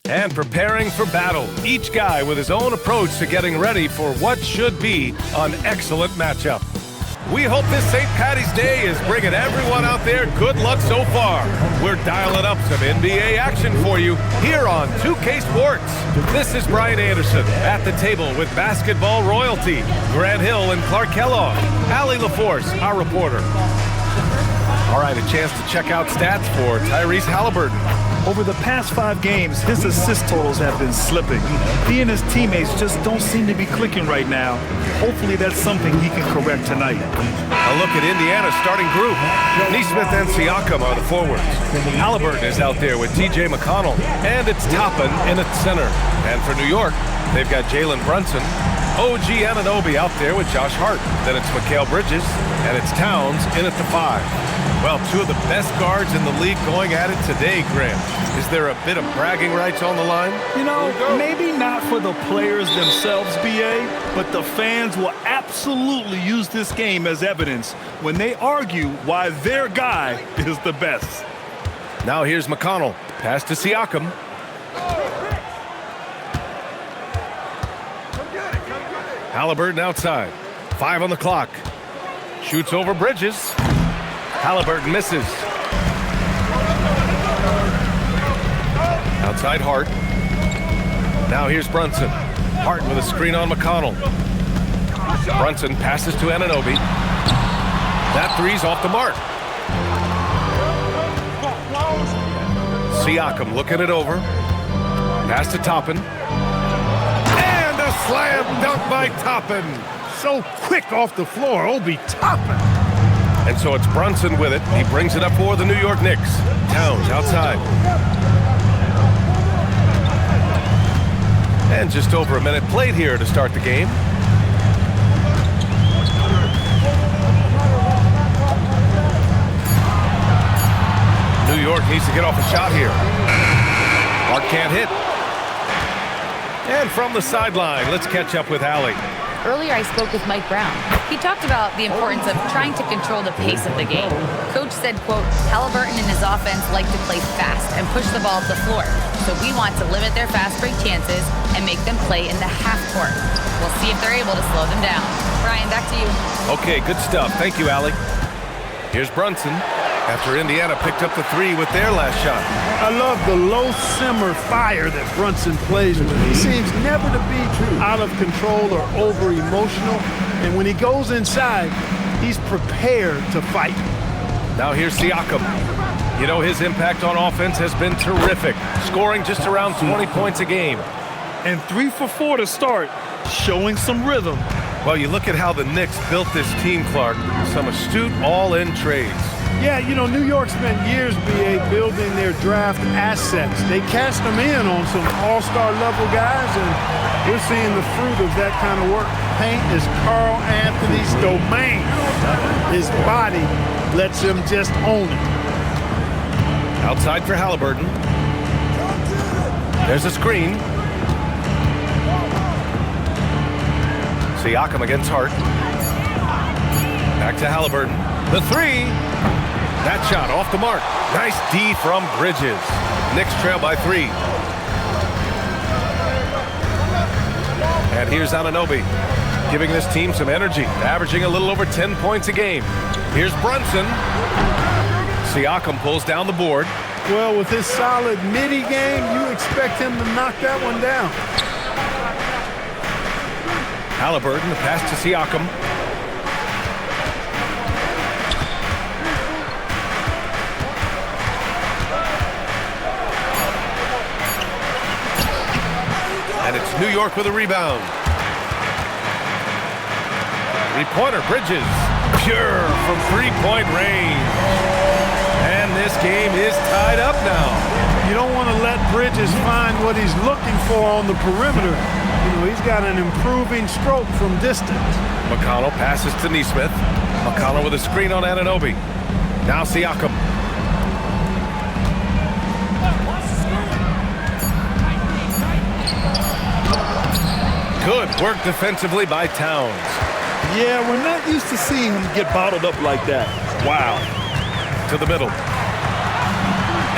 And preparing for battle, each guy with his own approach to getting ready for what should be an excellent matchup. We hope this St. Paddy's Day is bringing everyone out there good luck so far. We're dialing up some NBA action for you here on 2K Sports. This is Brian Anderson at the table with basketball royalty, Grant Hill and Clark Kellogg, Allie LaForce, our reporter. All right, a chance to check out stats for Tyrese Halliburton. Over the past 5 games, his assist totals have been slipping. He and his teammates just don't seem to be clicking right now. Hopefully that's something he can correct tonight. A look at Indiana's starting group. Naismith and Siakam are the forwards. Halliburton is out there with TJ McConnell, and it's Toppin in at center. And for New York, they've got Jalen Brunson, OG Anunoby out there with Josh Hart. Then it's Mikal Bridges, and it's Towns in at the 5. Well, 2 of the best guards in the league going at it today, Grant. Is there a bit of bragging rights on the line? You know, maybe not for the players themselves, BA, but the fans will absolutely use this game as evidence when they argue why their guy is the best. Now here's McConnell. Pass to Siakam. Halliburton outside. 5 on the clock. Shoots over Bridges. Halliburton misses. Outside Hart. Now here's Brunson. Hart with a screen on McConnell. Brunson passes to Anunoby. That 3's off the mark. Siakam looking it over. Pass to Toppin. And a slam dunk by Toppin. So quick off the floor, Obi Toppin. And so it's Brunson with it. He brings it up for the New York Knicks. Towns outside. And just over a minute played here to start the game. New York needs to get off a shot here. Hart can't hit. And from the sideline, let's catch up with Allie. Earlier, I spoke with Mike Brown. He talked about the importance of trying to control the pace of the game. Coach said, quote, Halliburton and his offense like to play fast and push the ball up the floor. So we want to limit their fast break chances and make them play in the half court. We'll see if they're able to slow them down. Brian, back to you. Okay, good stuff. Thank you, Allie. Here's Brunson after Indiana picked up the 3 with their last shot. I love the low simmer fire that Brunson plays with. He seems never to be out of control or over emotional. And when he goes inside, he's prepared to fight. Now here's Siakam. You know, his impact on offense has been terrific, scoring just around 20 points a game. And 3 for 4 to start, showing some rhythm. Well, you look at how the Knicks built this team, Clark. Some astute all-in trades. Yeah, you know, New York spent years, BA, building their draft assets. They cast them in on some all-star level guys, and we're seeing the fruit of that kind of work. Paint is Carl Anthony's domain. His body lets him just own it. Outside for Halliburton. There's a screen. Siakam against Hart. Back to Halliburton. The 3. That shot off the mark. Nice D from Bridges. Knicks trail by 3. And here's Anunoby, giving this team some energy, averaging a little over 10 points a game. Here's Brunson. Siakam pulls down the board. Well, with his solid midi game, you expect him to knock that one down. Halliburton, the pass to Siakam. And it's New York with a rebound. 3-pointer, Bridges. Pure from 3-point range. And this game is tied up now. You don't want to let Bridges find what he's looking for on the perimeter. You know, he's got an improving stroke from distance. McConnell passes to Naismith. McConnell with a screen on Anunoby. Now Siakam. Good work defensively by Towns. Yeah, we're not used to seeing him get bottled up like that. Wow. to the middle.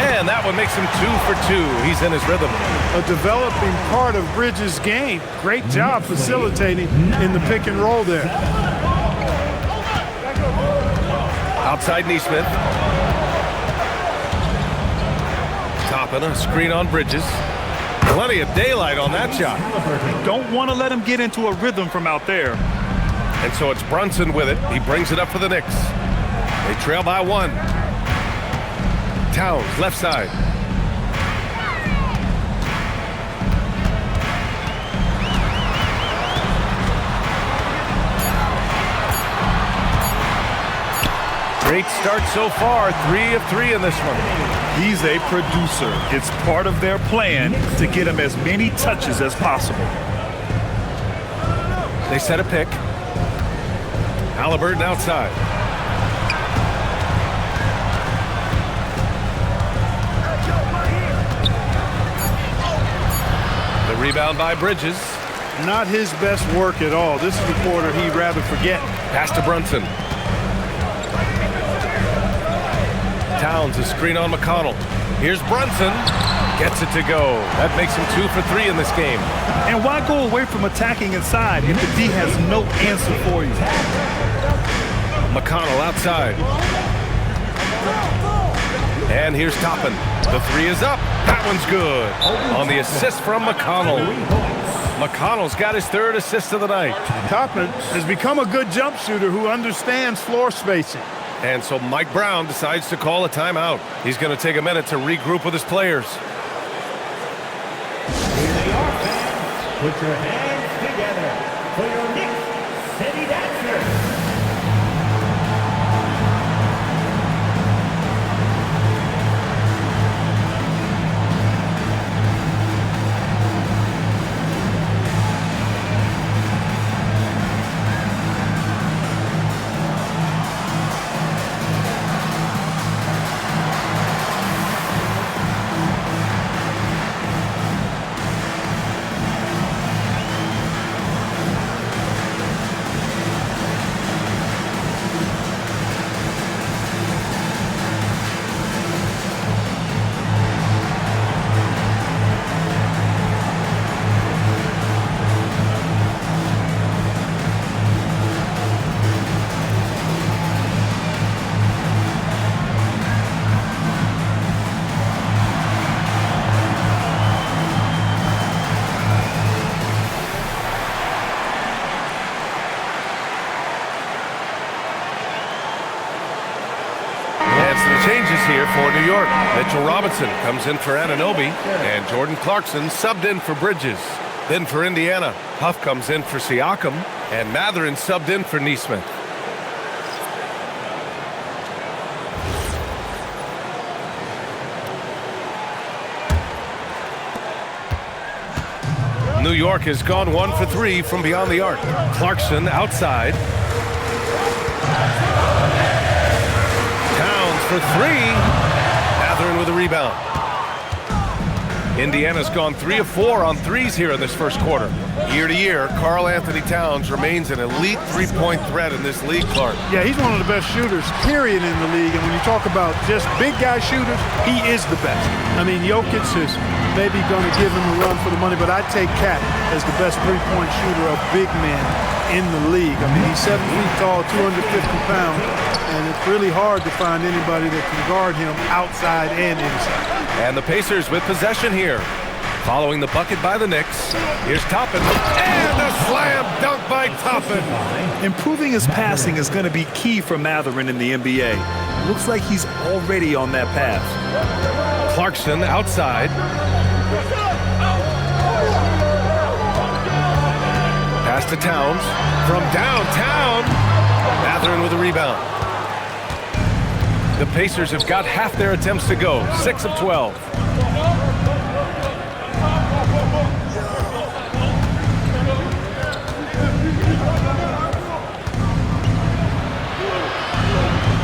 And that one makes him 2 for 2. He's in his rhythm. A developing part of Bridges' game. Great job facilitating in the pick and roll there. Outside Naismith. Topping a screen on Bridges. Plenty of daylight on that shot. Don't want to let him get into a rhythm from out there. And so it's Brunson with it. He brings it up for the Knicks. They trail by 1. Towns, left side. Great start so far, 3 of 3 in this one. He's a producer. It's part of their plan to get him as many touches as possible. They set a pick. Halliburton outside. The rebound by Bridges. Not his best work at all. This is the quarter he'd rather forget. Pass to Brunson. Towns, a screen on McConnell. Here's Brunson. Gets it to go. That makes him 2 for 3 in this game. And why go away from attacking inside if the D has no answer for you? McConnell outside. And here's Toppin. The 3 is up. That one's good. On the assist from McConnell. McConnell's got his 3rd assist of the night. Toppin has become a good jump shooter who understands floor spacing. And so Mike Brown decides to call a timeout. He's going to take a minute to regroup with his players. Here they are, fans. Put your hands together for your Knicks City Dancers. Changes here for New York. Mitchell Robinson comes in for Anunoby, and Jordan Clarkson subbed in for Bridges. Then for Indiana, Huff comes in for Siakam, and Mathurin subbed in for Naismith. New York has gone 1 for 3 from beyond the arc. Clarkson outside. For 3. Mathurin with a rebound. Indiana's gone 3 of 4 on threes here in this first quarter. Year to year, Karl Anthony Towns remains an elite three-point threat in this league, Clark. Yeah, he's one of the best shooters, period, in the league. And when you talk about just big guy shooters, he is the best. I mean, Jokic is maybe going to give him a run for the money, but I'd take Cat as the best three-point shooter of big men in the league. I mean, he's 7 feet tall, 250 pounds, and it's really hard to find anybody that can guard him outside and inside. And the Pacers with possession here. Following the bucket by the Knicks, here's Toppin, and a slam dunk by Toppin. Improving his passing is going to be key for Mathurin in the NBA. Looks like he's already on that path. Clarkson outside. Pass to Towns from downtown. Mathurin with a rebound. The Pacers have got half their attempts to go, 6 of 12.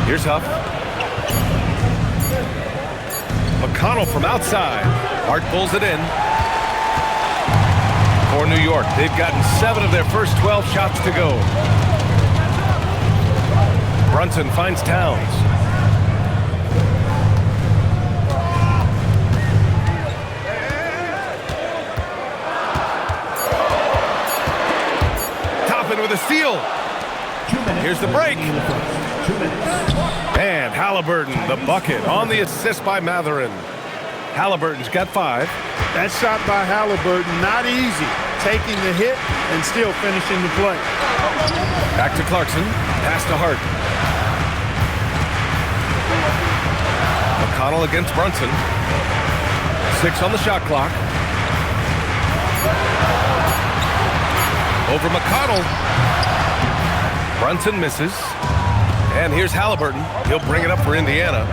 Here's Huff. McConnell from outside. Hart pulls it in. For New York, they've gotten 7 of their first 12 shots to go. Brunson finds Towns. Here's the break. And Halliburton, the bucket, on the assist by Matherin. Halliburton's got 5. That shot by Halliburton, not easy. Taking the hit and still finishing the play. Back to Clarkson. Pass to Hart. McConnell against Brunson. 6 on the shot clock. Over McConnell. Brunson misses. And here's Halliburton. He'll bring it up for Indiana.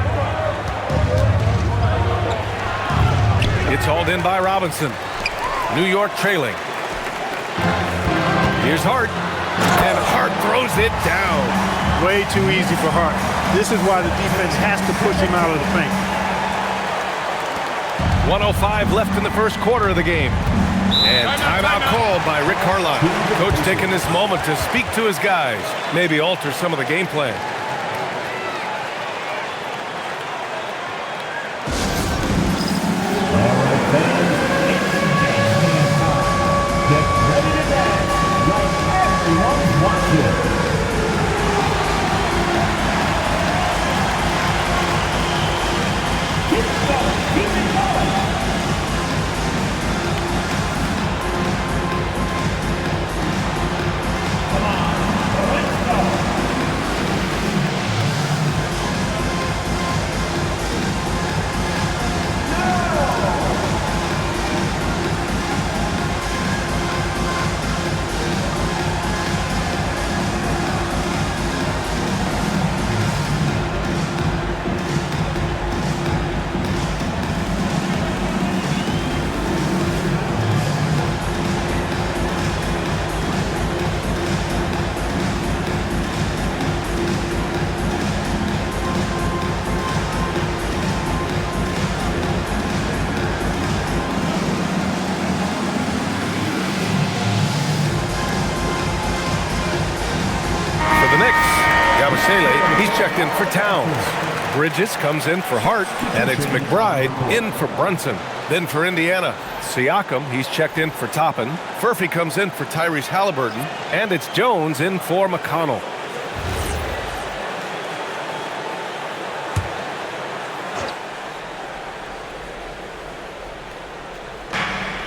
It's hauled in by Robinson. New York trailing. Here's Hart. And Hart throws it down. Way too easy for Hart. This is why the defense has to push him out of the paint. 1:05 left in the first quarter of the game. And timeout called by Rick Carlisle. Coach taking this moment to speak to his guys. Maybe alter some of the game plan. Get ready to dance like everyone wants you. Keep it going, keep it going. Come on, let's go. For the Knicks, he's checked in for Towns. Bridges comes in for Hart, and it's McBride in for Brunson. Then for Indiana, Siakam, he's checked in for Toppin. Furphy comes in for Tyrese Halliburton, and it's Jones in for McConnell.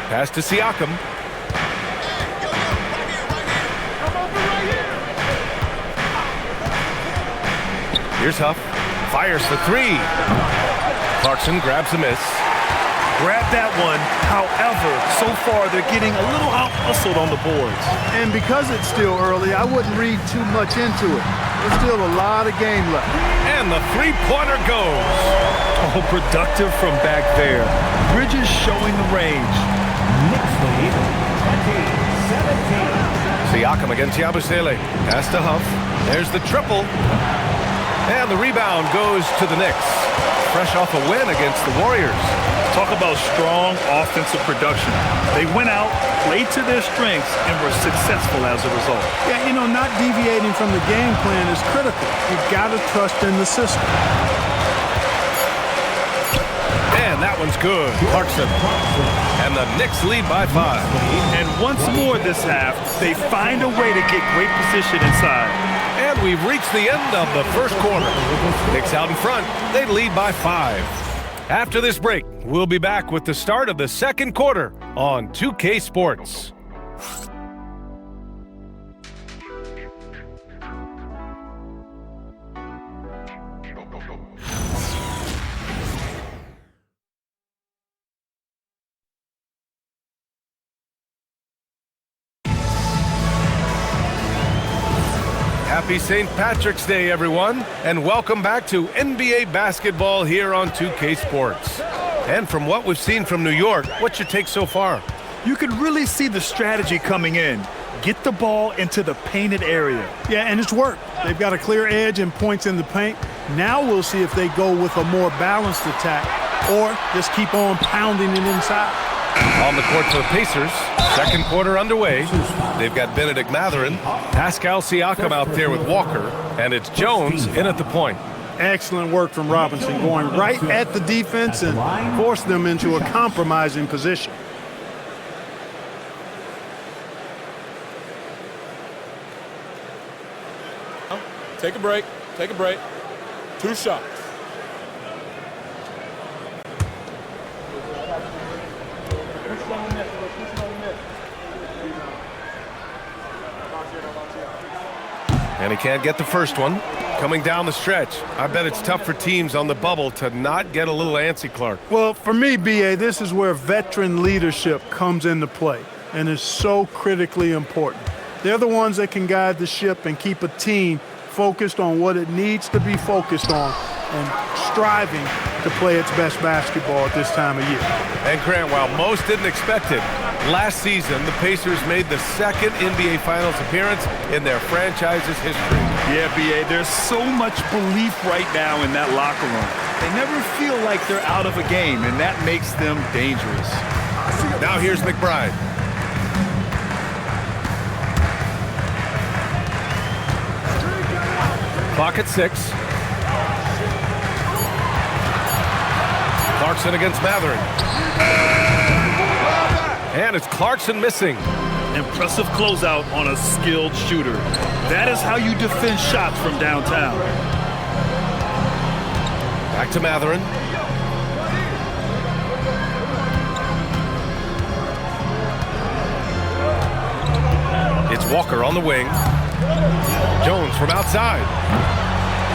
Pass to Siakam. Here's Huff. Fires for 3. Clarkson grabs a miss. Grab that one. However, so far they're getting a little out-hustled on the boards. And because it's still early, I wouldn't read too much into it. There's still a lot of game left. And the three-pointer goes. Oh, productive from back there. Bridges showing the range. Knicks lead 20-17. Siakam against Yabusele. Pass to Huff. There's the triple. And the rebound goes to the Knicks. Fresh off a win against the Warriors. Talk about strong offensive production. They went out, played to their strengths, and were successful as a result. Yeah, you know, not deviating from the game plan is critical. You've got to trust in the system. And that one's good. Clarkson. And the Knicks lead by 5. And once more this half, they find a way to get great position inside. And we've reached the end of the first quarter. Knicks out in front. They lead by 5. After this break, we'll be back with the start of the second quarter on 2K Sports. Happy St. Patrick's Day, everyone, and welcome back to NBA basketball here on 2K Sports. And from what we've seen from New York, what's your take so far? You can really see the strategy coming in. Get the ball into the painted area. Yeah, and it's worked. They've got a clear edge and points in the paint. Now we'll see if they go with a more balanced attack or just keep on pounding it inside. On the court for the Pacers, second quarter underway. They've got Benedict Matherin, Pascal Siakam out there with Walker, and it's Jones in at the point. Excellent work from Robinson, going right at the defense and force them into a compromising position. Take a break. Take a break. 2 shots. And he can't get the first one. Coming down the stretch, I bet it's tough for teams on the bubble to not get a little antsy, Clark. Well, for me, B.A., this is where veteran leadership comes into play and is so critically important. They're the ones that can guide the ship and keep a team focused on what it needs to be focused on and striving to play its best basketball at this time of year. And Grant, while most didn't expect it, last season the Pacers made the second NBA Finals appearance in their franchise's history. Yeah, B.A., there's so much belief right now in that locker room. They never feel like they're out of a game, and that makes them dangerous. Now here's McBride. Clock at 6. Clarkson against Matherin. And it's Clarkson missing. Impressive closeout on a skilled shooter. That is how you defend shots from downtown. Back to Matherin. It's Walker on the wing. Jones from outside.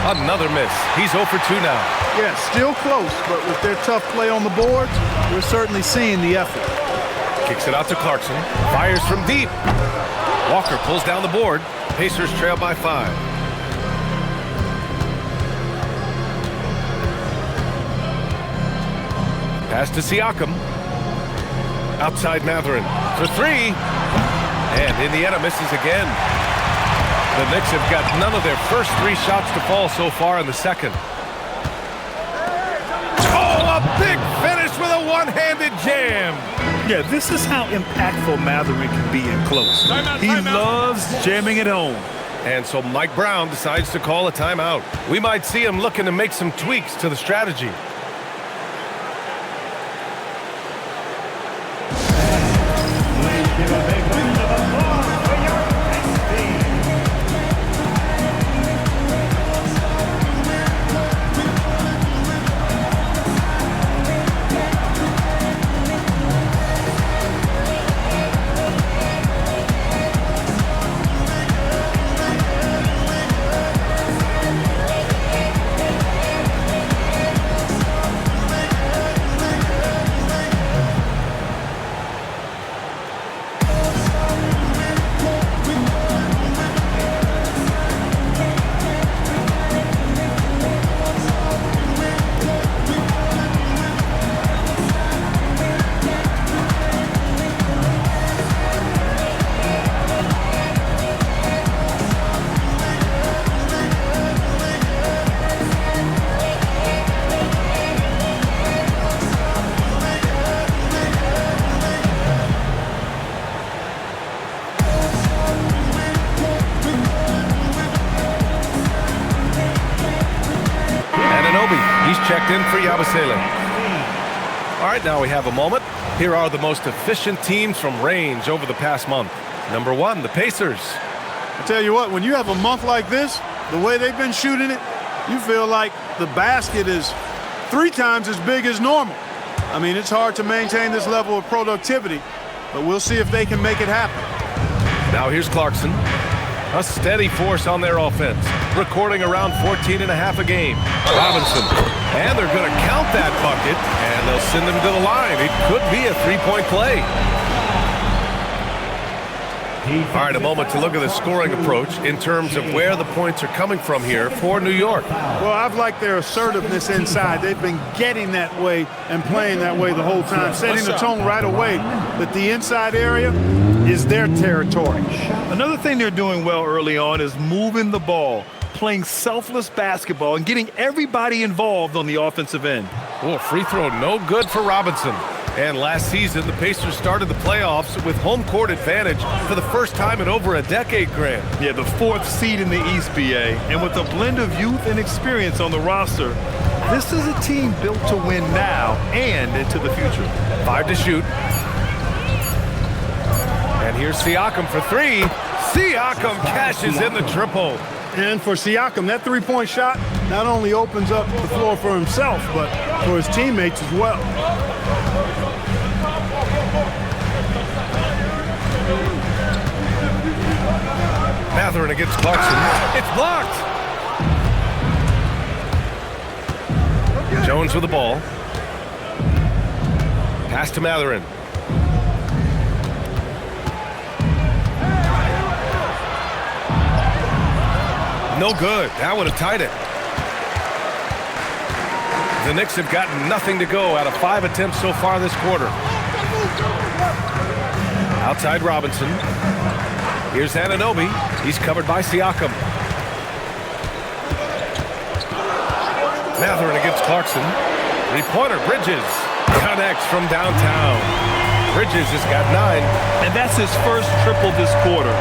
Another miss. He's 0 for 2 now. Yeah, still close, but with their tough play on the boards, we're certainly seeing the effort. Kicks it out to Clarkson. Fires from deep. Walker pulls down the board. Pacers trail by 5. Pass to Siakam. Outside Matherin for 3. And Indiana misses again. The Knicks have got none of their first 3 shots to fall so far in the second. Oh, a big finish with a one-handed jam. Yeah, this is how impactful Matherin can be in close. He loves jamming it home. And so Mike Brown decides to call a timeout. We might see him looking to make some tweaks to the strategy. Checked in for Yabusele. All right, now we have a moment. Here are the most efficient teams from range over the past month. Number 1, the Pacers. I tell you what, when you have a month like this, the way they've been shooting it, you feel like the basket is 3 times as big as normal. I mean, it's hard to maintain this level of productivity, but we'll see if they can make it happen. Now here's Clarkson. A steady force on their offense, recording around 14.5 a game. Robinson, and they're going to count that bucket, and they'll send him to the line. It could be a 3-point play. All right, a moment to look at the scoring approach in terms of where the points are coming from here for New York. Well, I've liked their assertiveness inside. They've been getting that way and playing that way the whole time, setting the tone right away that the inside area is their territory. Another thing they're doing well early on is moving the ball, playing selfless basketball, and getting everybody involved on the offensive end. Oh, free throw no good for Robinson. And last season, the Pacers started the playoffs with home court advantage for the first time in over a decade, Grant. Yeah, the 4th seed in the East, BA. And with a blend of youth and experience on the roster, this is a team built to win now and into the future. 5 to shoot. And here's Siakam for 3. Siakam cashes in the triple. And for Siakam, that three-point shot not only opens up the floor for himself, but for his teammates as well. Mathurin against Clarkson. It's blocked. Jones with the ball. Pass to Mathurin. No good. That would have tied it. The Knicks have gotten nothing to go out of 5 attempts so far this quarter. Outside Robinson. Here's Anunoby. He's covered by Siakam. Mathurin against Clarkson. Three-pointer, Bridges. Connects from downtown. Bridges has got 9. And that's his first triple this quarter.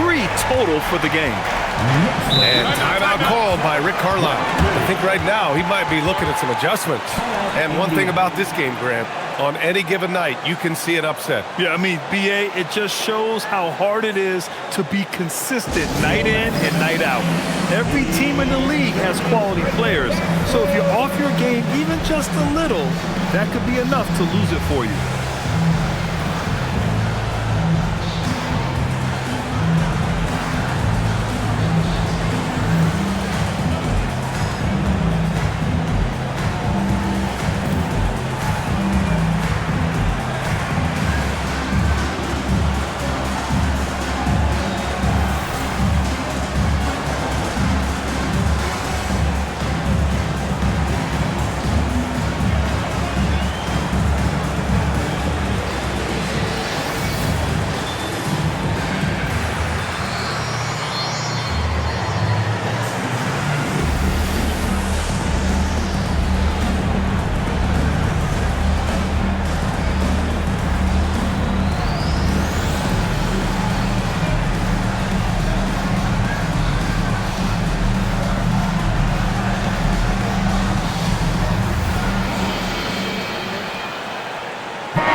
3 total for the game. And timeout called by Rick Carlisle. I think right now he might be looking at some adjustments. And one thing about this game, Grant, on any given night, you can see an upset. Yeah, I mean, BA, it just shows how hard it is to be consistent night in and night out. Every team in the league has quality players. So if you're off your game even just a little, that could be enough to lose it for you.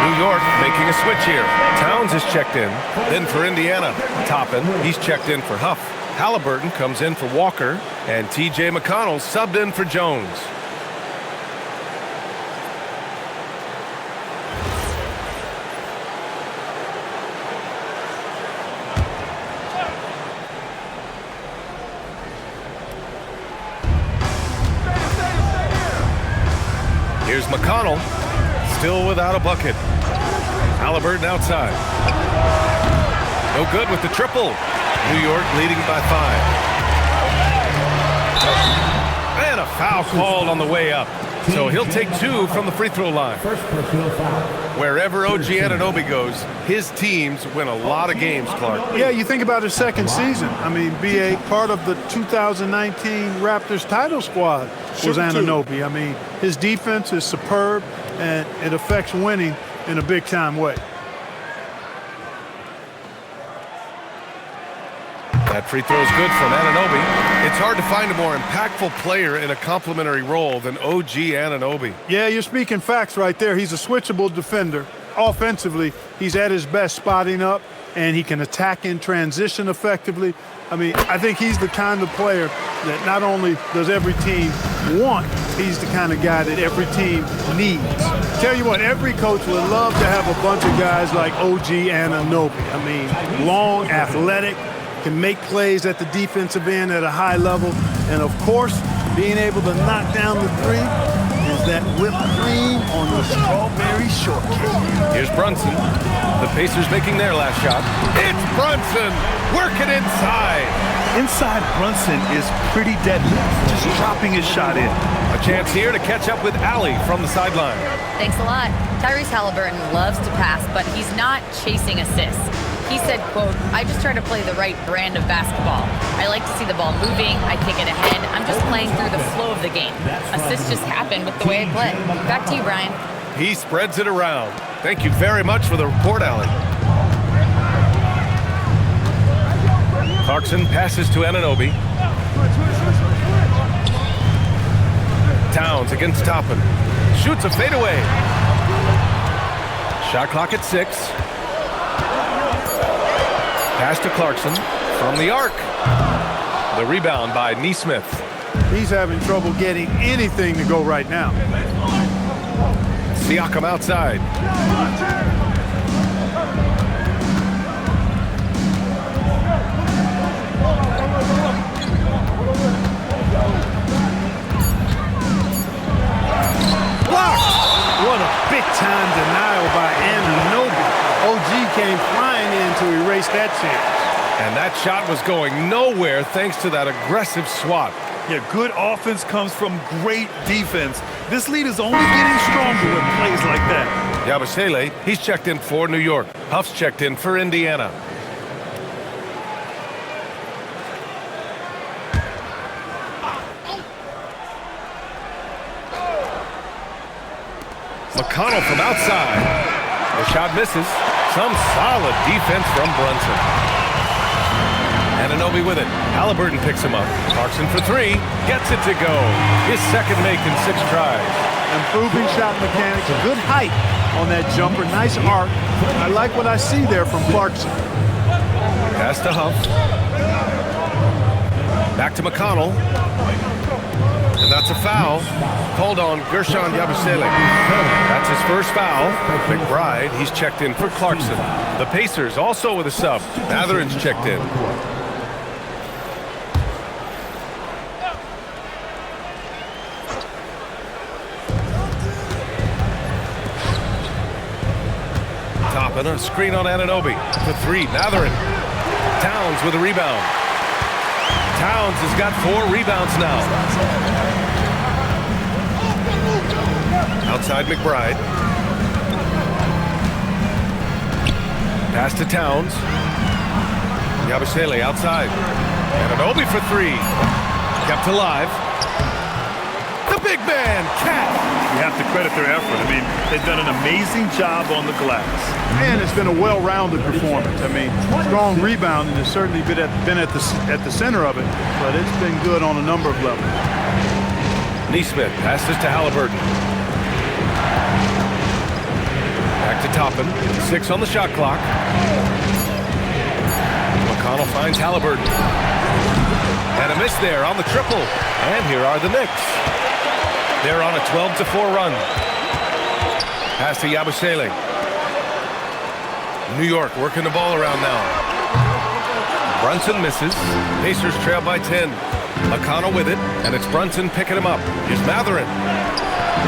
New York making a switch here. Towns is checked in. Then for Indiana, Toppin, he's checked in for Huff. Halliburton comes in for Walker. And T.J. McConnell subbed in for Jones. Here's McConnell, still without a bucket. Halliburton outside. No good with the triple. New York leading by 5. And a foul called on the way up. So he'll take 2 from the free throw line. Wherever OG Anunoby goes, his teams win a lot of games, Clark. Yeah, you think about his second season. I mean, BA, part of the 2019 Raptors title squad was Anunoby. I mean, his defense is superb, and it affects winning in a big-time way. That free throw is good from Anunoby. It's hard to find a more impactful player in a complementary role than OG Anunoby. Yeah, you're speaking facts right there. He's a switchable defender. Offensively, he's at his best spotting up, and he can attack in transition effectively. I mean, I think he's the kind of player that not only does every team want, he's the kind of guy that every team needs. Tell you what, every coach would love to have a bunch of guys like OG Anunoby. I mean, long, athletic, can make plays at the defensive end at a high level, and of course, being able to knock down the three is that whipped cream on the strawberry shortcake. Here's Brunson. The Pacers making their last shot. It's Brunson working inside. Inside Brunson is pretty deadly, just dropping his shot in. A chance here to catch up with Allie from the sideline. Thanks a lot. Tyrese Halliburton loves to pass, but he's not chasing assists. He said, quote, "I just try to play the right brand of basketball. I like to see the ball moving. I kick it ahead. I'm just playing through the flow of the game. Assists just happen with the way I play." Back to you, Brian. He spreads it around. Thank you very much for the report, Allie. Clarkson passes to Anunoby. Towns against Toppin. Shoots a fadeaway. Shot clock at 6. Pass to Clarkson from the arc. The rebound by Naismith. He's having trouble getting anything to go right now. Siakam outside. What a big-time denial by Anunoby. OG came flying in to erase that chance. And that shot was going nowhere thanks to that aggressive swat. Yeah, good offense comes from great defense. This lead is only getting stronger with plays like that. Yabusele, he's checked in for New York. Huff's checked in for Indiana. McConnell from outside. The shot misses. Some solid defense from Brunson. Anunoby with it. Halliburton picks him up. Clarkson for three. Gets it to go. His second make in 6 tries. Improving shot mechanics. Good height on that jumper. Nice arc. I like what I see there from Clarkson. Pass to Huff. Back to McConnell. And that's a foul called on Gershon Yabusele. That's his first foul. McBride, he's checked in for Clarkson. The Pacers also with a sub. Matherin's checked in. Toppin, a screen on Anunoby. For three, Matherin. Towns with a rebound. Towns has got 4 rebounds now. Outside McBride. Pass to Towns. Yabusele outside. Anunoby for 3. Kept alive. The big man, catch. You have to credit their effort. I mean, they've done an amazing job on the glass. And it's been a well-rounded performance. I mean, strong rebounding has certainly been at the center of it, but it's been good on a number of levels. Naismith passes to Halliburton. Back to Toppin. 6 on the shot clock. McConnell finds Halliburton. And a miss there on the triple. And here are the Knicks. They're on a 12-4 run. Pass to Yabusele. New York working the ball around now. Brunson misses. Pacers trail by 10. McConnell with it, and it's Brunson picking him up. Here's Matherin.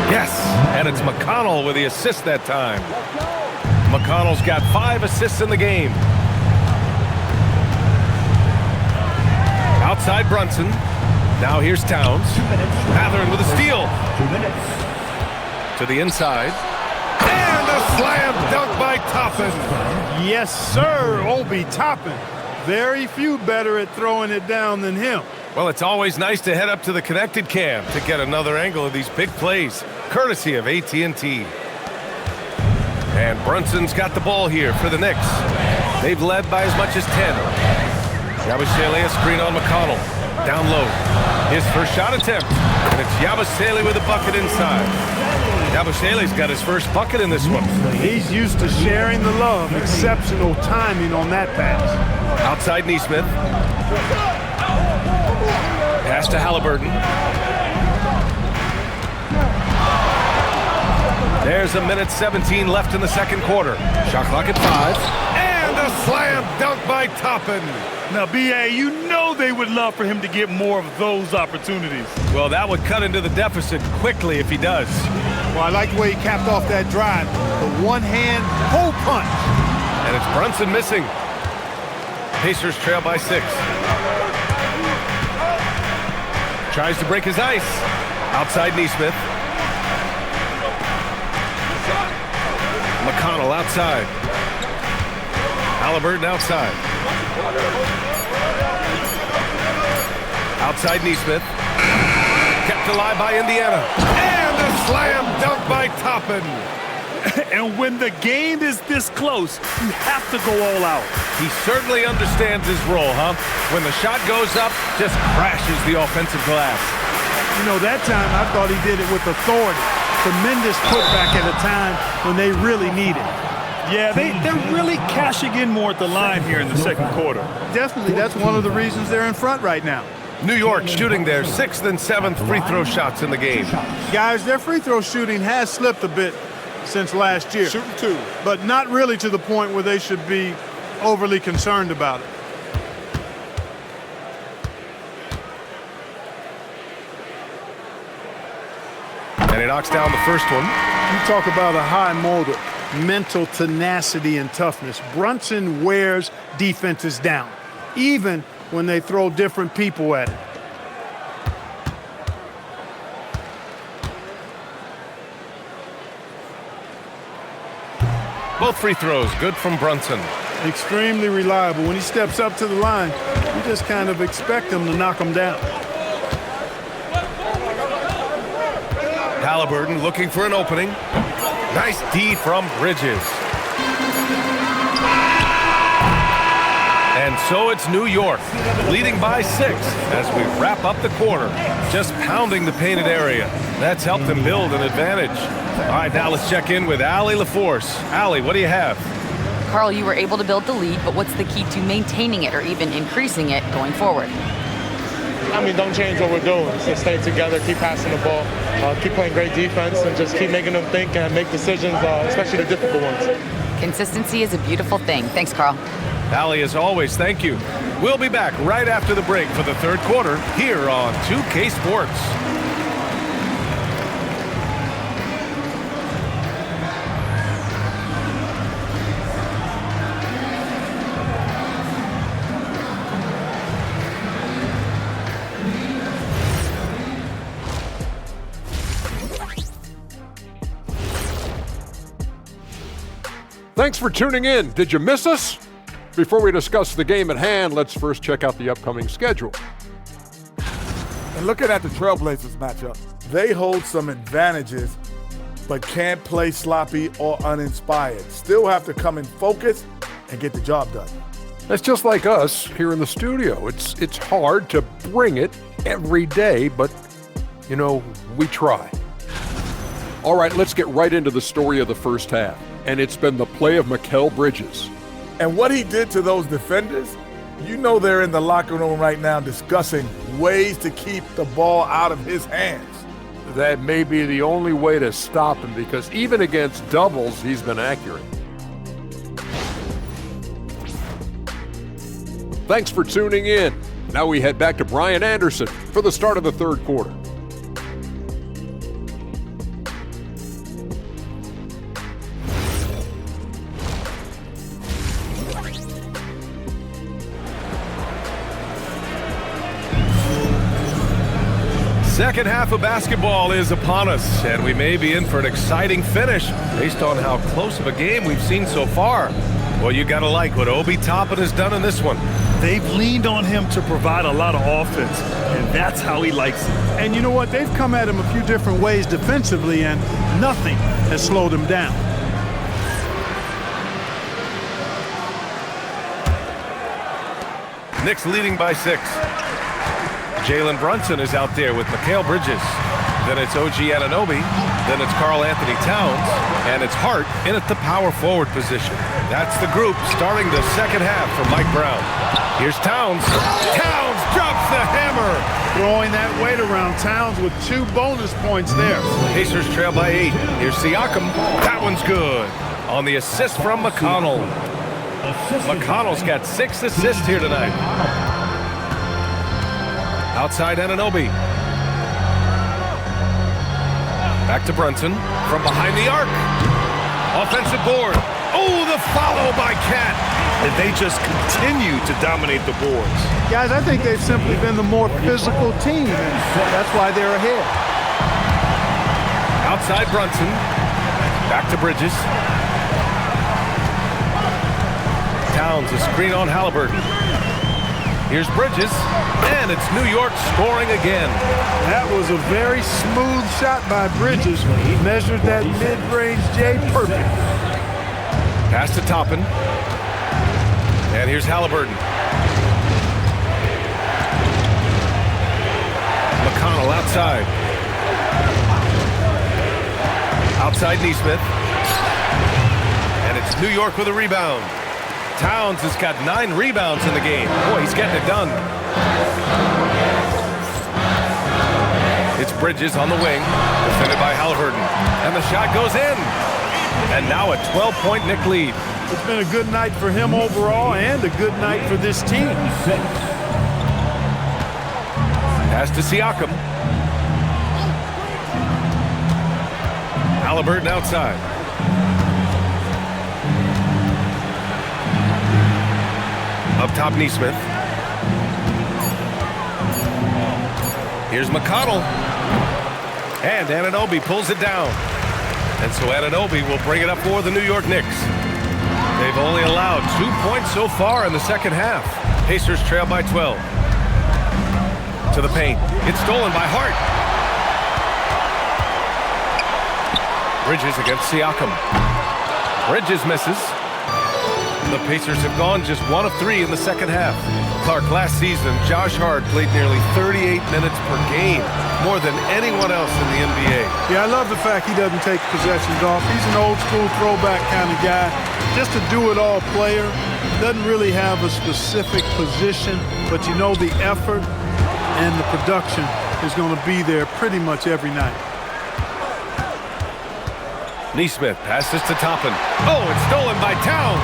Yes, and it's McConnell with the assist that time. McConnell's got 5 assists in the game. Outside Brunson. Now here's Towns. Matherin with a steal. 2 minutes. To the inside. And a slam dunk by Toppin. Yes, sir, Obi Toppin. Very few better at throwing it down than him. Well, it's always nice to head up to the connected cam to get another angle of these big plays, courtesy of AT&T. And Brunson's got the ball here for the Knicks. They've led by as much as 10. Yabusele a screen on McConnell. Down low. His first shot attempt. And it's Yabusele with a bucket inside. Yabusele's got his first bucket in this one. He's used to sharing the love. Exceptional timing on that pass. Outside Naismith. Pass to Halliburton. There's a minute 17 left in the second quarter. Shot clock at 5. And a slam dunk by Toppin. Now, B.A., you know they would love for him to get more of those opportunities. Well, that would cut into the deficit quickly if he does. Well, I like the way he capped off that drive. The one-hand pull punch. And it's Brunson missing. Pacers trail by 6. Tries to break his ice. Outside Naismith. McConnell outside. Halliburton outside. Outside Naismith. Kept alive by Indiana. And a slam dunk by Toppin. And when the game is this close, you have to go all out. He certainly understands his role, huh? When the shot goes up, just crashes the offensive glass. You know, that time I thought he did it with authority. Tremendous putback at a time when they really need it. Yeah, they're really cashing in more at the line here in the second quarter. Definitely, that's one of the reasons they're in front right now. New York shooting their 6th and 7th free throw shots in the game. Guys, their free throw shooting has slipped a bit since last year. Shooting 2. But not really to the point where they should be overly concerned about it. And he knocks down the first one. You talk about a high motor, mental tenacity and toughness. Brunson wears defenses down, even when they throw different people at it. Both free throws good from Brunson. Extremely reliable. When he steps up to the line, you just kind of expect him to knock him down. Halliburton looking for an opening. Nice D from Bridges. And so it's New York, leading by 6 as we wrap up the quarter, just pounding the painted area. That's helped them build an advantage. All right, now let's check in with Allie LaForce. Allie, what do you have? Carl, you were able to build the lead, but what's the key to maintaining it or even increasing it going forward? I mean, don't change what we're doing. Just stay together, keep passing the ball, keep playing great defense, and just keep making them think and make decisions, especially the difficult ones. Consistency is a beautiful thing. Thanks, Carl. Allie, as always, thank you. We'll be back right after the break for the third quarter here on 2K Sports. Thanks for tuning in. Did you miss us? Before we discuss the game at hand, let's first check out the upcoming schedule. And looking at the Trailblazers matchup, they hold some advantages, but can't play sloppy or uninspired. Still have to come in focused and get the job done. That's just like us here in the studio. It's hard to bring it every day, but, you know, we try. All right, let's get right into the story of the first half. And it's been the play of Mikal Bridges. And what he did to those defenders, you know they're in the locker room right now discussing ways to keep the ball out of his hands. That may be the only way to stop him, because even against doubles, he's been accurate. Thanks for tuning in. Now we head back to Brian Anderson for the start of the third quarter. Second half of basketball is upon us, and we may be in for an exciting finish based on how close of a game we've seen so far. Well, you gotta like what Obi Toppin has done in this one. They've leaned on him to provide a lot of offense, and that's how he likes it. And you know what? They've come at him a few different ways defensively, and nothing has slowed him down. Knicks leading by 6. Jalen Brunson is out there with Mikal Bridges. Then it's OG Anunoby. Then it's Karl Anthony Towns. And it's Hart in at the power forward position. That's the group starting the second half for Mike Brown. Here's Towns. Towns drops the hammer. Throwing that weight around. Towns with 2 bonus points there. Pacers trail by 8. Here's Siakam. That one's good. On the assist from McConnell. McConnell's got 6 assists here tonight. Outside Anunoby. Back to Brunson from behind the arc. Offensive board. Oh, the follow by Cat. And they just continue to dominate the boards. Guys, I think they've simply been the more physical team, and that's why they're ahead. Outside Brunson. Back to Bridges. Towns, a screen on Halliburton. Here's Bridges, and it's New York scoring again. That was a very smooth shot by Bridges. He measured that mid-range J perfect. Pass to Toppin. And here's Halliburton. McConnell outside. Outside Naismith. And And it's New York with a rebound. Towns has got 9 rebounds in the game. Boy, he's getting it done. It's Bridges on the wing, defended by Halliburton. And the shot goes in. And now a 12-point Knick lead. It's been a good night for him overall and a good night for this team. Pass to Siakam. Halliburton outside. Up top, Naismith. Here's McConnell. And Anunoby pulls it down. And so Anunoby will bring it up for the New York Knicks. They've only allowed 2 points so far in the second half. Pacers trail by 12. To the paint. It's stolen by Hart. Bridges against Siakam. Bridges misses. The Pacers have gone just 1 of 3 in the second half. Clark, last season, Josh Hart played nearly 38 minutes per game, more than anyone else in the NBA. Yeah, I love the fact he doesn't take possessions off. He's an old-school throwback kind of guy. Just a do-it-all player. Doesn't really have a specific position, but you know the effort and the production is going to be there pretty much every night. Naismith passes to Toppin. Oh, it's stolen by Towns.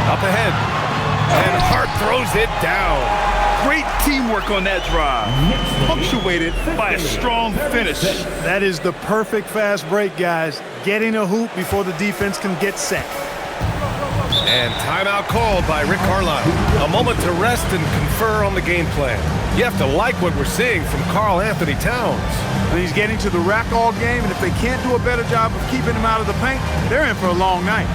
Up ahead. And Hart throws it down. Great teamwork on that drive, punctuated by a strong finish. That is the perfect fast break, guys. Getting a hoop before the defense can get set. And timeout called by Rick Carlisle. A moment to rest and confer on the game plan. You have to like what we're seeing from Karl Anthony Towns. And he's getting to the rack all game, and if they can't do a better job of keeping him out of the paint, they're in for a long night.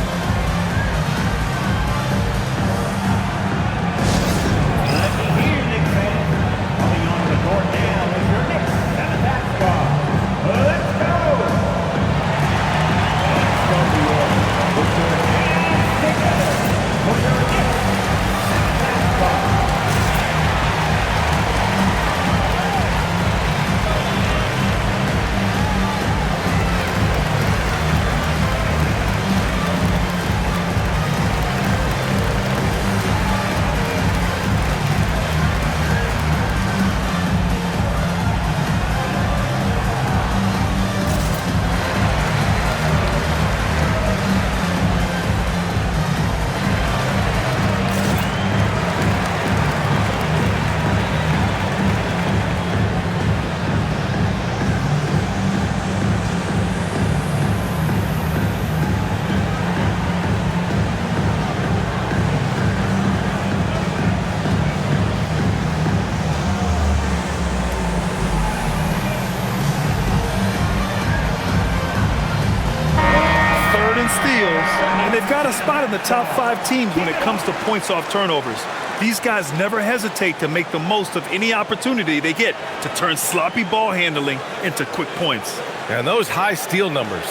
And they've got a spot in the top 5 teams when it comes to points off turnovers. These guys never hesitate to make the most of any opportunity they get to turn sloppy ball handling into quick points. And those high steal numbers,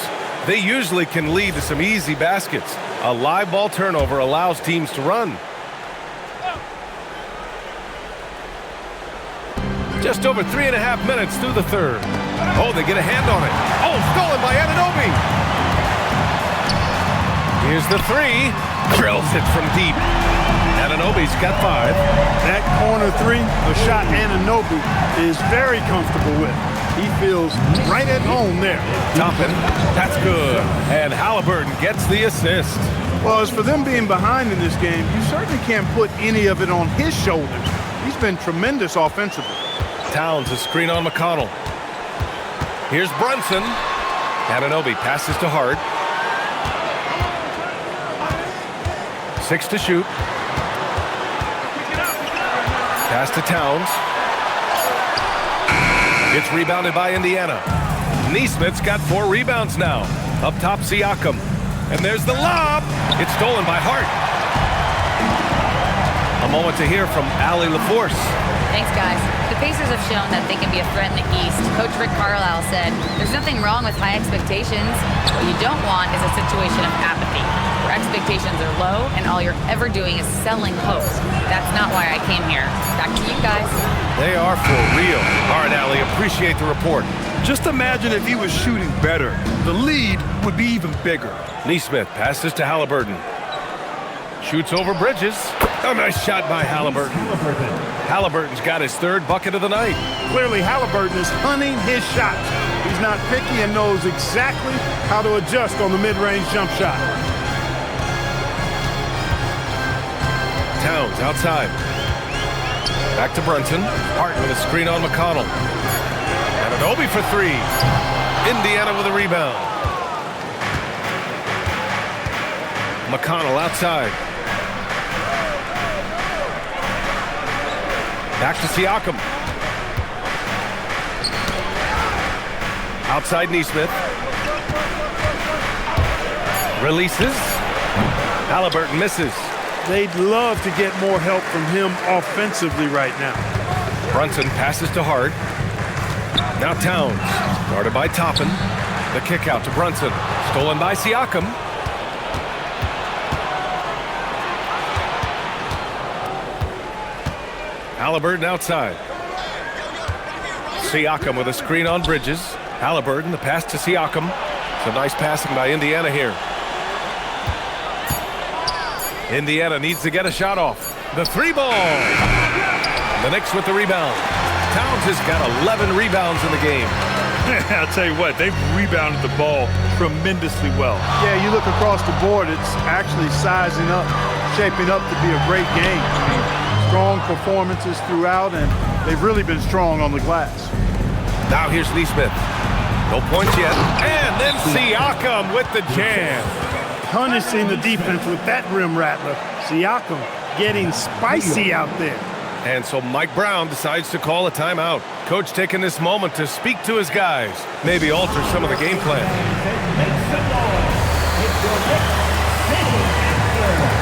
they usually can lead to some easy baskets. A live ball turnover allows teams to run. Just over 3.5 minutes through the third. Oh, they get a hand on it. Oh, stolen by Anunoby. Here's the 3. Drills it from deep. Anunoby's got 5. That corner 3, a shot Anunoby is very comfortable with. He feels right at home there. Toppin, that's good. And Halliburton gets the assist. Well, as for them being behind in this game, you certainly can't put any of it on his shoulders. He's been tremendous offensively. Towns, a screen on McConnell. Here's Brunson. Anunoby passes to Hart. 6 to shoot. Pass to Towns. It's rebounded by Indiana. Naismith's got 4 rebounds now. Up top, Siakam. And there's the lob. It's stolen by Hart. A moment to hear from Allie LaForce. Thanks, guys. The Pacers have shown that they can be a threat in the East. Coach Rick Carlisle said, there's nothing wrong with high expectations. What you don't want is a situation of apathy, where expectations are low and all you're ever doing is selling hopes. That's not why I came here. Back to you guys. They are for real. All right, Allie, appreciate the report. Just imagine if he was shooting better. The lead would be even bigger. Naismith passes to Halliburton. Shoots over Bridges. A nice shot by Halliburton. Halliburton's got his third bucket of the night. Clearly, Halliburton is hunting his shots. He's not picky and knows exactly how to adjust on the mid-range jump shot. Towns outside. Back to Brunson. Hart with a screen on McConnell. And an Obi for three. Indiana with a rebound. McConnell outside. Back to Siakam. Outside Naismith. Releases. Halliburton misses. They'd love to get more help from him offensively right now. Brunson passes to Hart. Now Towns. Guarded by Toppin. The kick out to Brunson. Stolen by Siakam. Halliburton outside. Siakam with a screen on Bridges. Halliburton, the pass to Siakam. Some nice passing by Indiana here. Indiana needs to get a shot off. The three ball. The Knicks with the rebound. Towns has got 11 rebounds in the game. I'll tell you what, they've rebounded the ball tremendously well. Yeah, you look across the board, it's actually sizing up, shaping up to be a great game. I mean, strong performances throughout, and they've really been strong on the glass. Now here's Naismith. No points yet. And then Siakam with the jam. Punishing the defense with that rim rattler. Siakam getting spicy out there. And so Mike Brown decides to call a timeout. Coach taking this moment to speak to his guys. Maybe alter some of the game plan. Make some noise. It's your Knicks City After.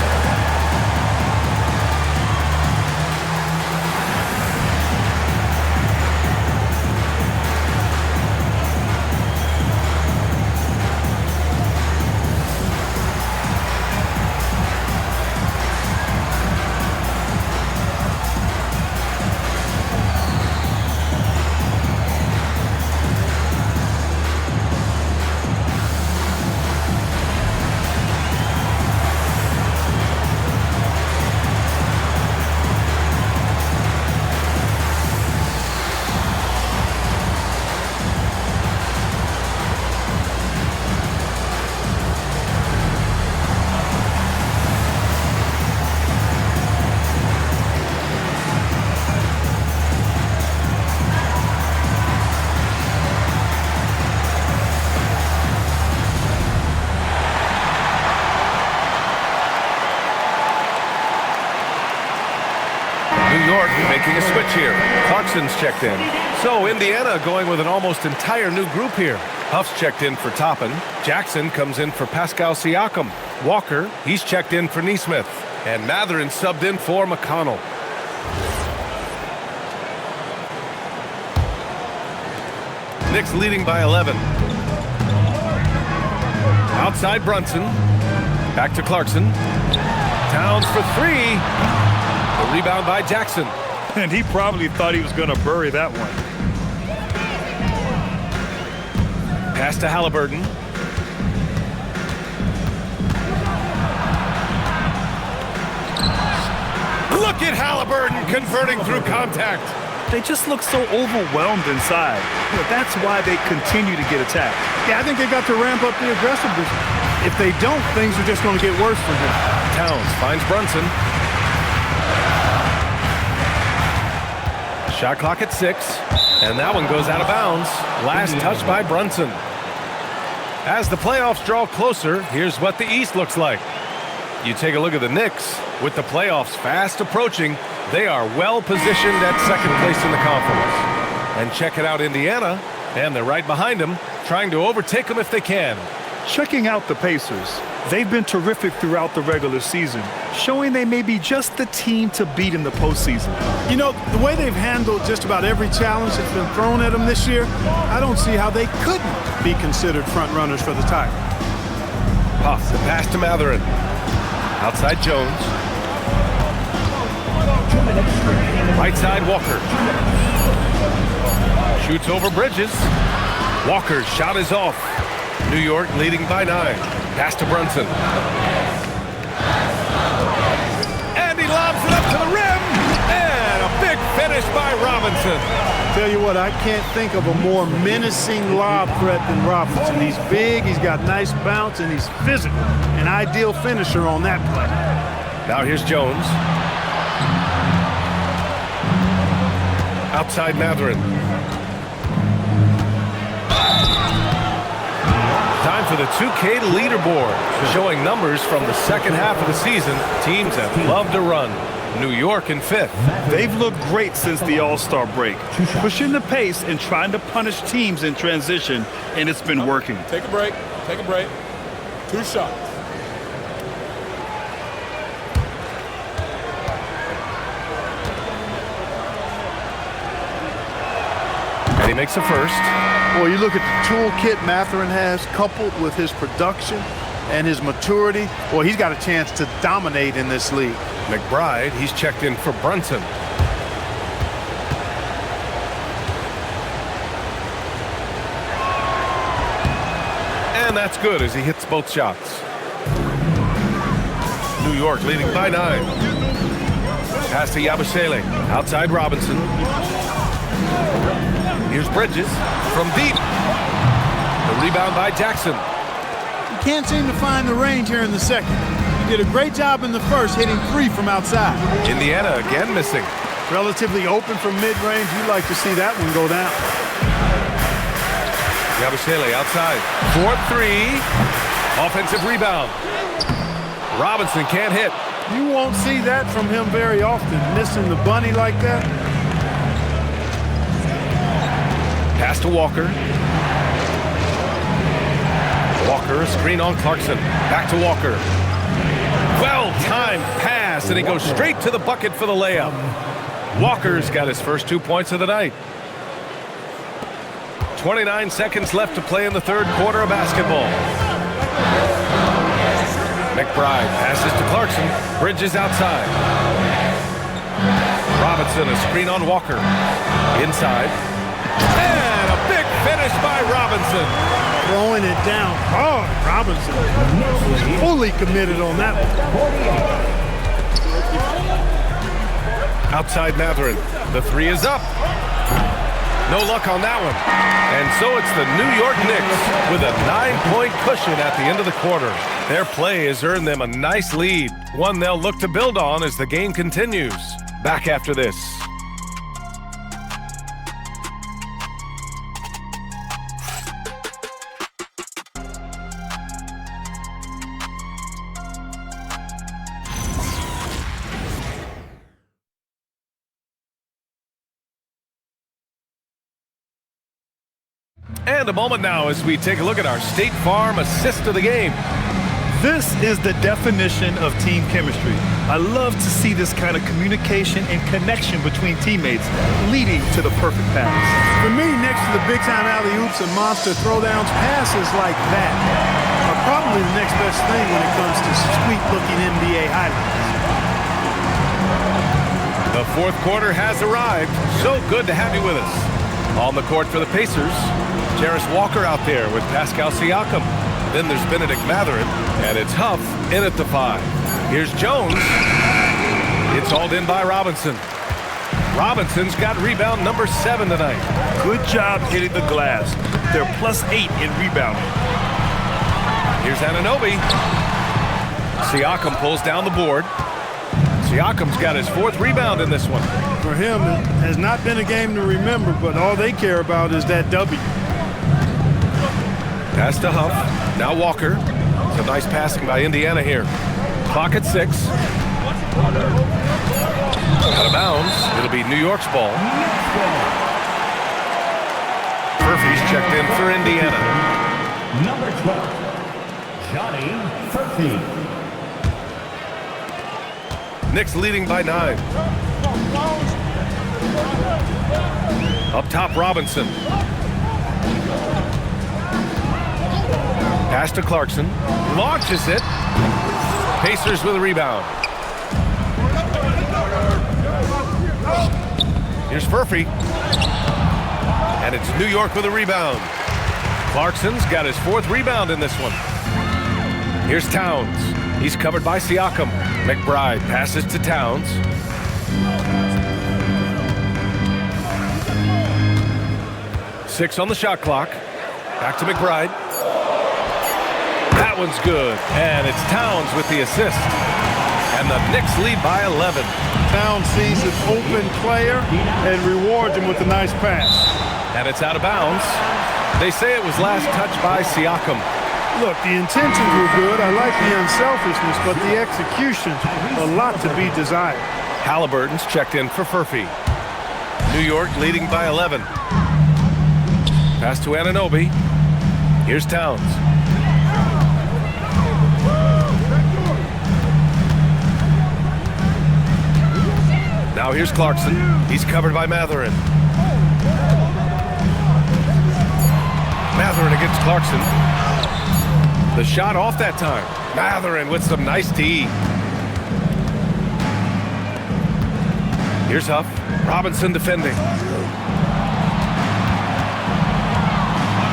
Making a switch here. Clarkson's checked in. So Indiana going with an almost entire new group here. Huff's checked in for Toppin. Jackson comes in for Pascal Siakam. Walker, he's checked in for Naismith. And Matherin subbed in for McConnell. Knicks leading by 11. Outside Brunson. Back to Clarkson. Towns for three. The rebound by Jackson. And he probably thought he was going to bury that one. Pass to Halliburton. Look at Halliburton converting through contact. They just look so overwhelmed inside. But that's why they continue to get attacked. Yeah, I think they've got to ramp up the aggressiveness. If they don't, things are just going to get worse for him. Towns finds Brunson. Shot clock at 6, and that one goes out of bounds. Last touch by Brunson. As the playoffs draw closer, here's what the East looks like. You take a look at the Knicks. With the playoffs fast approaching, they are well positioned at second place in the conference. And check it out, Indiana, and they're right behind them, trying to overtake them if they can. Checking out the Pacers, they've been terrific throughout the regular season, showing they may be just the team to beat in the postseason. You know, the way they've handled just about every challenge that's been thrown at them this year, I don't see how they couldn't be considered front runners for the title. Puff the pass to Matherin. Outside Jones. Right side Walker. Shoots over Bridges. Walker's shot is off. New York leading by 9. Pass to Brunson. And he lobs it up to the rim. And a big finish by Robinson. Tell you what, I can't think of a more menacing lob threat than Robinson. He's big, he's got nice bounce, and he's physical. An ideal finisher on that play. Now here's Jones. Outside Matherin. Time for the 2K leaderboard, showing numbers from the second half of the season. Teams that love to run. New York in 5th. They've looked great since the All-Star break, pushing the pace and trying to punish teams in transition, and it's been working. Take a break. Take a break. 2 shots. And he makes the first. Boy, you look at the toolkit Matherin has, coupled with his production and his maturity. Boy, he's got a chance to dominate in this league. McBride, he's checked in for Brunson. And that's good as he hits both shots. New York leading by 9. Pass to Yabusele. Outside Robinson. Here's Bridges from deep. The rebound by Jackson. You can't seem to find the range here in the second. You did a great job in the first, hitting 3 from outside. Indiana again missing. Relatively open from mid-range. You'd like to see that one go down. Yabusele outside. 4-3. Offensive rebound. Robinson can't hit. You won't see that from him very often, missing the bunny like that. Pass to Walker. Walker, a screen on Clarkson. Back to Walker. Well-timed pass, and he goes straight to the bucket for the layup. Walker's got his first 2 points of the night. 29 seconds left to play in the third quarter of basketball. McBride passes to Clarkson. Bridges outside. Robinson, a screen on Walker. Inside. And a big finish by Robinson. Throwing it down hard. Robinson was fully committed on that one. Outside Matherin. The 3 is up. No luck on that one. And so it's the New York Knicks with a 9-point cushion at the end of the quarter. Their play has earned them a nice lead, one they'll look to build on as the game continues. Back after this. And a moment now as we take a look at our State Farm assist of the game. This is the definition of team chemistry. I love to see this kind of communication and connection between teammates leading to the perfect pass. For me, next to the big-time alley-oops and monster throwdowns, passes like that are probably the next best thing when it comes to sweet-looking NBA highlights. The fourth quarter has arrived. So good to have you with us. On the court for the Pacers, Jarris Walker out there with Pascal Siakam. Then there's Benedict Matherin, and it's Huff in at the 5. Here's Jones. It's hauled in by Robinson. Robinson's got rebound number 7 tonight. Good job hitting the glass. They're +8 in rebounding. Here's Anunoby. Siakam pulls down the board. Siakam's got his 4th rebound in this one. For him, it has not been a game to remember, but all they care about is that W. Pass to Huff. Now Walker. Some nice passing by Indiana here. Clock at 6. Out of bounds. It'll be New York's ball. Murphy's checked in for Indiana. Number 12. Johnny Murphy. Knicks leading by 9. Up top, Robinson. Pass to Clarkson. Launches it. Pacers with a rebound. Here's Murphy. And it's New York with a rebound. Clarkson's got his 4th rebound in this one. Here's Towns. He's covered by Siakam. McBride passes to Towns. Six on the shot clock. Back to McBride. That one's good. And it's Towns with the assist. And the Knicks lead by 11. Towns sees an open player and rewards him with a nice pass. And it's out of bounds. They say it was last touched by Siakam. Look, the intentions were good. I like the unselfishness, but the execution, a lot to be desired. Halliburton's checked in for Murphy. New York leading by 11. Pass to Anunoby. Here's Towns. Now here's Clarkson. He's covered by Matherin. Matherin against Clarkson. The shot off that time. Matherin with some nice D. Here's Huff. Robinson defending.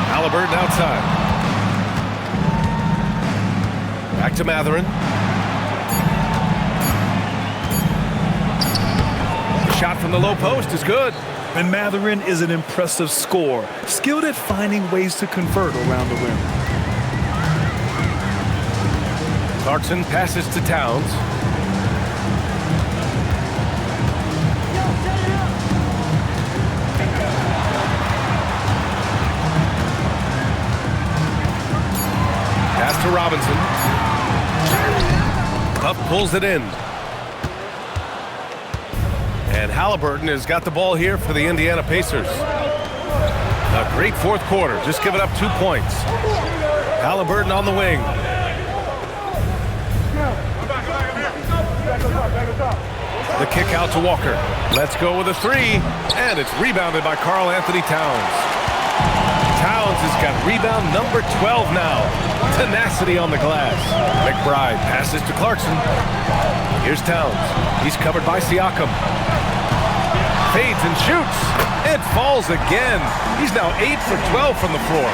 Halliburton outside. Back to Matherin. The shot from the low post is good. And Matherin is an impressive scorer, skilled at finding ways to convert around the rim. Clarkson passes to Towns. Pass to Robinson. Huff pulls it in. And Halliburton has got the ball here for the Indiana Pacers. A great 4th quarter, just giving up 2 points. Halliburton on the wing. The kick out to Walker. Let's go with a 3, and it's rebounded by Karl Anthony Towns. Towns has got rebound number 12 now. Tenacity on the glass. McBride passes to Clarkson. Here's Towns. He's covered by Siakam. Fades and shoots. It falls again. He's now 8 for 12 from the floor.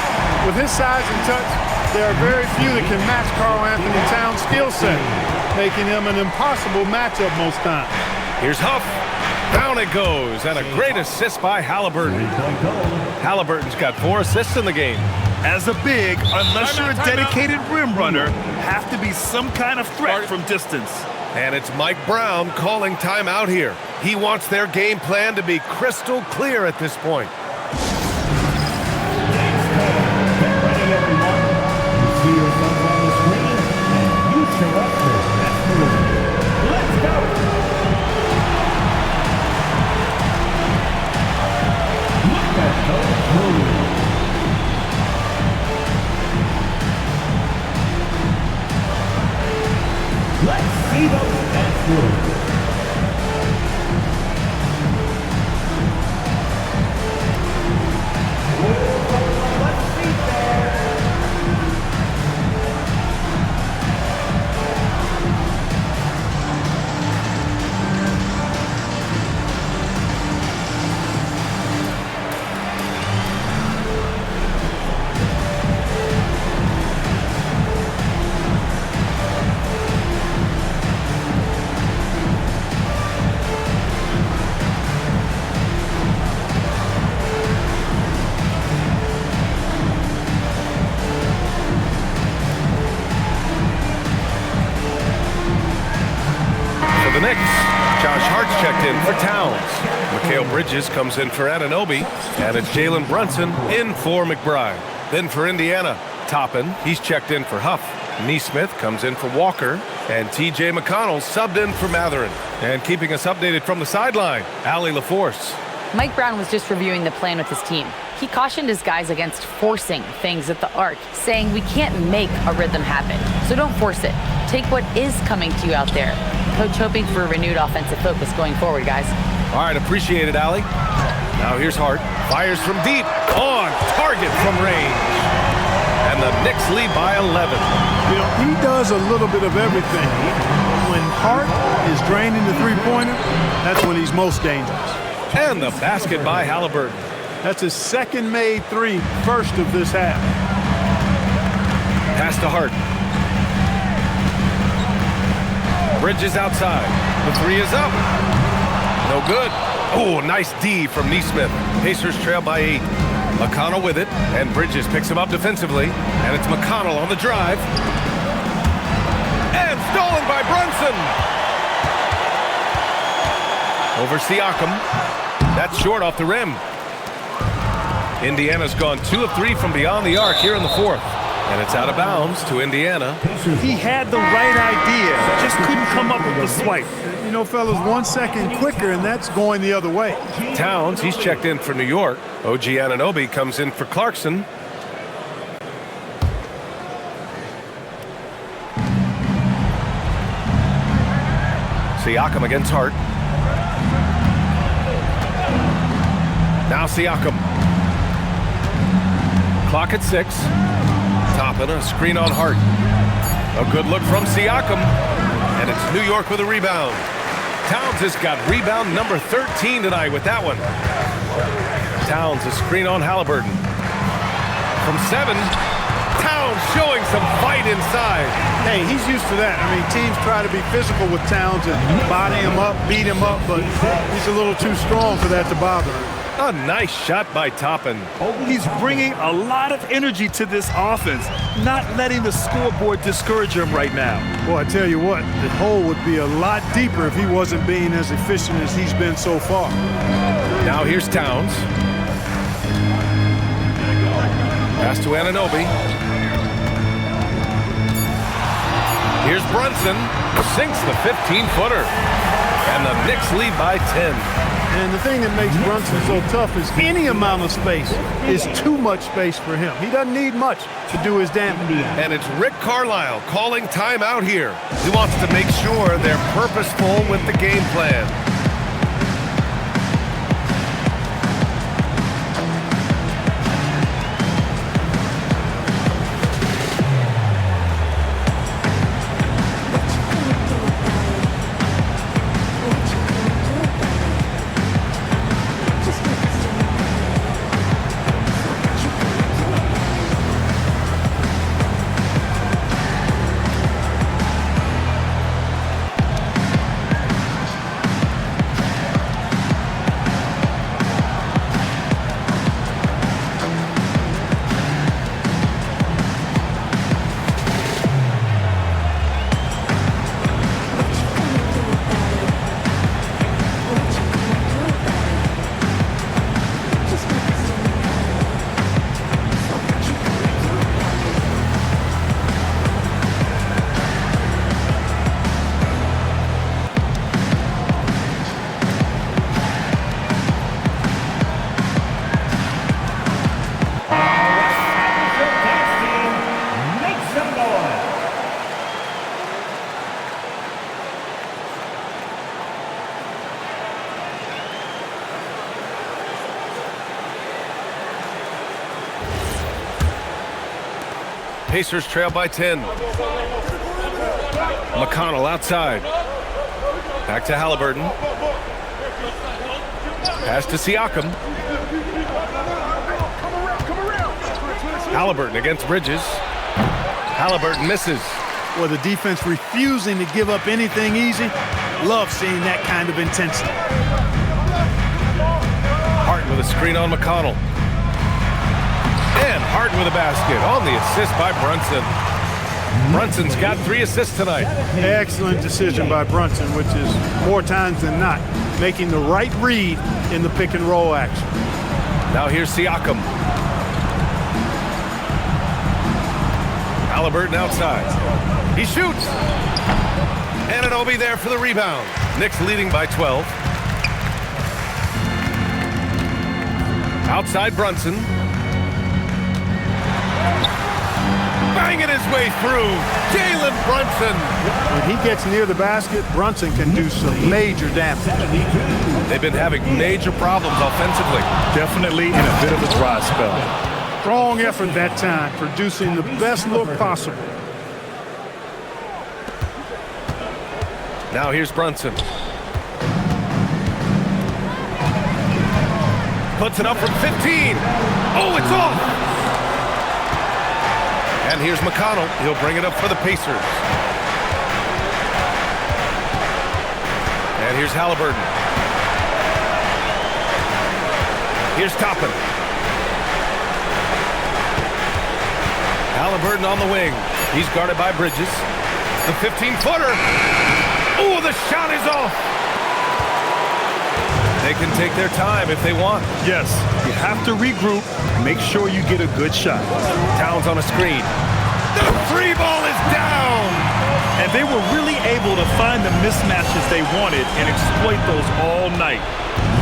With his size and touch, there are very few that can match Karl Anthony Towns' skill set, making him an impossible matchup most times. Here's Huff. Down it goes, and a great assist by Halliburton. Halliburton's got 4 assists in the game. As a big, unless you're a dedicated rim runner, have to be some kind of threat from distance. And it's Mike Brown calling timeout here. He wants their game plan to be crystal clear at this point. Get ready, everyone. You see yourself on the screen, and you show up your best move. Let's go! Look at those moves. Let's see those best moves. The Knicks, Josh Hart's checked in for Towns. Mikal Bridges comes in for Anunoby, and it's Jalen Brunson in for McBride. Then for Indiana, Toppin, he's checked in for Huff. Naismith comes in for Walker, and T.J. McConnell subbed in for Matherin. And keeping us updated from the sideline, Allie LaForce. Mike Brown was just reviewing the plan with his team. He cautioned his guys against forcing things at the arc, saying we can't make a rhythm happen, so don't force it. Take what is coming to you out there. Coach hoping for a renewed offensive focus going forward, guys. All right, appreciate it, Allie. Now here's Hart. Fires from deep. On target from range. And the Knicks lead by 11. You know, he does a little bit of everything. When Hart is draining the three-pointer, that's when he's most dangerous. And the basket by Halliburton. That's his second made three, first of this half. Pass to Hart. Bridges outside. The three is up. No good. Oh, nice D from Naismith. Pacers trail by 8. McConnell with it, and Bridges picks him up defensively. And it's McConnell on the drive. And stolen by Brunson. Over Siakam. That's short off the rim. Indiana's gone 2 of 3 from beyond the arc here in the fourth. And it's out of bounds to Indiana. He had the right idea, just couldn't come up with the swipe. You know, fellas, 1 second quicker, and that's going the other way. Towns, he's checked in for New York. OG Anunoby comes in for Clarkson. Siakam against Hart. Now Siakam. Clock at 6. Toppin, a screen on Hart. A good look from Siakam. And it's New York with a rebound. Towns has got rebound number 13 tonight with that one. Towns, a screen on Halliburton. From 7, Towns showing some fight inside. Hey, he's used to that. I mean, teams try to be physical with Towns and body him up, beat him up, but he's a little too strong for that to bother him. A nice shot by Toppin. He's bringing a lot of energy to this offense, not letting the scoreboard discourage him right now. Boy, I tell you what, the hole would be a lot deeper if he wasn't being as efficient as he's been so far. Now here's Towns. Pass to Anunoby. Here's Brunson. Sinks the 15-footer. And the Knicks lead by 10. And the thing that makes Brunson so tough is any amount of space is too much space for him. He doesn't need much to do his damage. And it's Rick Carlisle calling timeout here. He wants to make sure they're purposeful with the game plan. Pacers trail by 10. McConnell outside. Back to Halliburton. Pass to Siakam. Halliburton against Bridges. Halliburton misses. Well, the defense refusing to give up anything easy. Love seeing that kind of intensity. Hart with a screen on McConnell. And Hart with a basket on the assist by Brunson. Brunson's got 3 assists tonight. Excellent decision by Brunson, which is more times than not making the right read in the pick and roll action. Now here's Siakam. Halliburton outside. He shoots. Anunoby there for the rebound. Knicks leading by 12. Outside Brunson. Banging his way through. Jalen Brunson. When he gets near the basket, Brunson can do some major damage. They've been having major problems offensively. Definitely in a bit of a dry spell. Strong effort that time, producing the best look possible. Now here's Brunson. Puts it up from 15. Oh, it's off. And here's McConnell. He'll bring it up for the Pacers. And here's Halliburton. Here's Toppin. Halliburton on the wing. He's guarded by Bridges. The 15-footer. Oh, the shot is off. They can take their time if they want. Yes, you have to regroup. Make sure you get a good shot. Towns on a screen. The free ball is down. And they were really able to find the mismatches they wanted and exploit those all night.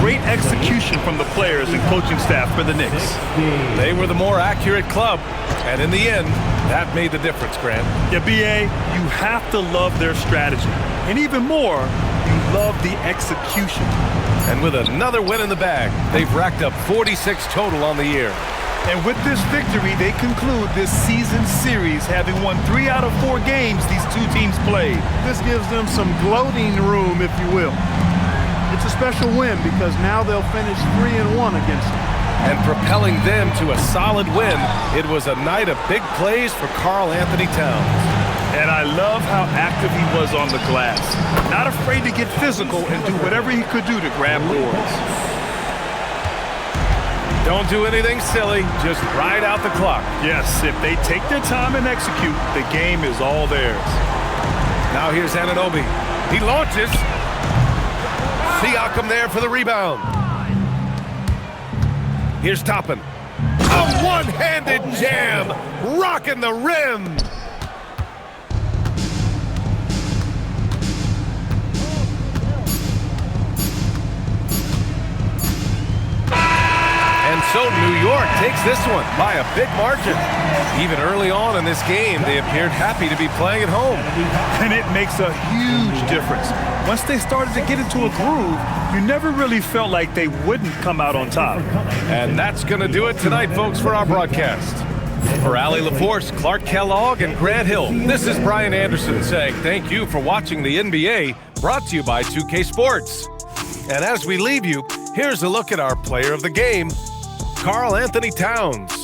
Great execution from the players and coaching staff for the Knicks. They were the more accurate club. And in the end, that made the difference, Grant. Yeah, B.A., you have to love their strategy. And even more, you love the execution. And with another win in the bag, they've racked up 46 total on the year. And with this victory, they conclude this season series having won 3 out of 4 games these two teams played. This gives them some gloating room, if you will. It's a special win because now they'll finish 3-1 against them. And propelling them to a solid win, it was a night of big plays for Karl Anthony Towns. And I love how active he was on the glass. Not afraid to get physical and do whatever he could do to grab boards. Don't do anything silly, just ride out the clock. Yes, if they take their time and execute, the game is all theirs. Now here's Anunoby. He launches. Siakam there for the rebound. Here's Toppin. A one-handed jam, rocking the rim. And so New York takes this one by a big margin. Even early on in this game, they appeared happy to be playing at home. And it makes a huge difference. Once they started to get into a groove, you never really felt like they wouldn't come out on top. And that's going to do it tonight, folks, for our broadcast. For Allie LaForce, Clark Kellogg, and Grant Hill, this is Brian Anderson saying thank you for watching the NBA, brought to you by 2K Sports. And as we leave you, here's a look at our player of the game, Karl Anthony Towns.